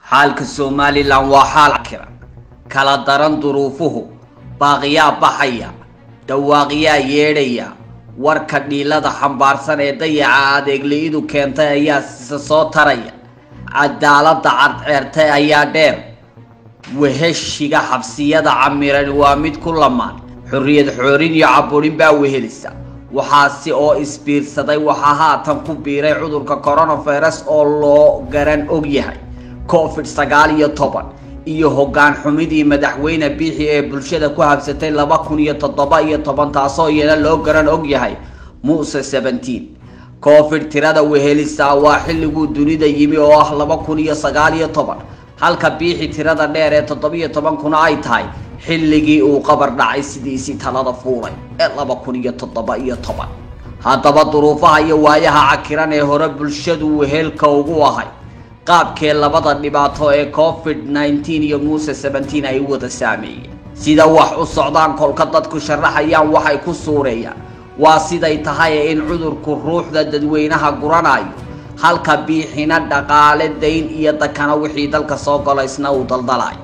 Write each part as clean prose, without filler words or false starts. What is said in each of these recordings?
حالك الصومالي لان وحال عكرا كلا دران ظروفه باغيا بحيا دواغيا ييريا warka dhiilada xambaarsan ee dayaca adeegliidu keentay ayaa soo taraya cadaaladda cadceertay ayaa dheer weheshiga xabsiyada camiran waa mid ku lamaan xurriyad xoorin iyo caburin baa wehelisa waxaasi oo isbiirsaday waxa haatan ku biiray cudurka coronavirus oo loo garan og yahay COVID-19 iyo hoggaan xumidii madaxweyne Biixi ee bulshada ku habsatay 2017 taasoo iyana loo garan og yahay Muuse 17 COVID tirada wehelisa waa xilligu dunida yimi oo ah 2019 halka Biixi tirada dheer ee 17 kuna ay tahay xilligii uu qabar dhacay sidiisii talada fuulay ee 2017 haddaba duruufaha iyo waayaha cakiran ee hore bulshadu wehelka ugu ahay qaabkee labada dhibaato ee COVID-19 iyo Muuse 17 ay wada saameeyeen sida wax u socdaan kolka dadku sharaxayaan waxay ku suureeyaan waa siday tahay in cudurku ruuxda dadweynaha guranayo halka Biixina dhaqaale deyn iyo dakana wixii dalka soo galaysna uu daldalay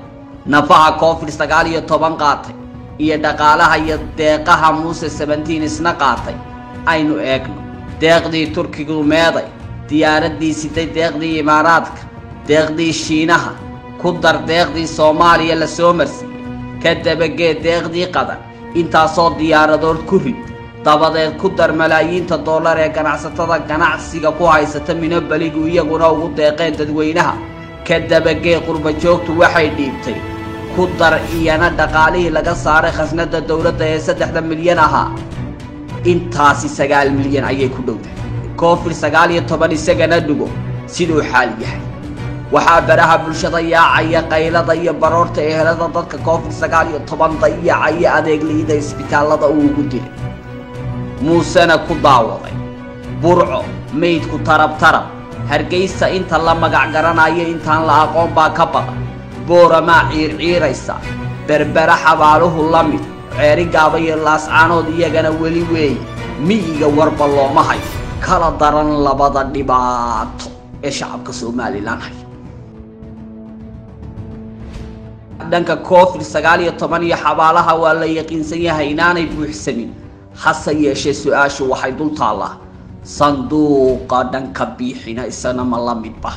nafaha COVID-19 qaatay iyo dhaqaalaha iyo deeqaha Muuse 17 isna qaatay aynu eegno deeqdii Turkigu meeday diyaaradii siday deeqdii Imaaraadka deeqdii Shiinaha ku dar deeqdii Soomaaliya la soo marsiyay kadabagee deeqdii Qatar intaasoo diyaaradood ku rid dabadeed ku dar malaayiinta dollar ee ganacsatada ganacsiga ku haysata minabaligu iyaguna ugu deeqeen dadweynaha kadabagee qurba joogtu waxay dhiibtay ku dar iyana dhaqaalihii laga saaray khasnada dawladda ee 3 milyan ahaa intaasi 9 milyan ayay ku dhowdahay COVID-19 isagana dhugo sidoo xaal yahay waxa baraha bulshada yaacaya qaylada iyo baroorta ee helada dadka COVID-19 dayacaya adeegliida isbitaalada uu ugu dilay Muusena ku daawaday burco meydku tarab Hargeysa inta la magac garanayo intaan la aqoon baa ka badan boorama ciirciiraysa berbera xabaaluhu lamid ceeri gaaba iyo laascaanood iyagana weli weey miyiga warba looma hayo kala daran labada dhibaato ee shacabka Soomaaliland hay dhanka COVID-19 iyo xabaalaha waa la yaqiinsan yahay inaanay buuxsamin hase yeeshee su'aashu waxay dul taallaa sanduuqa dhanka Biixina isana ma la midba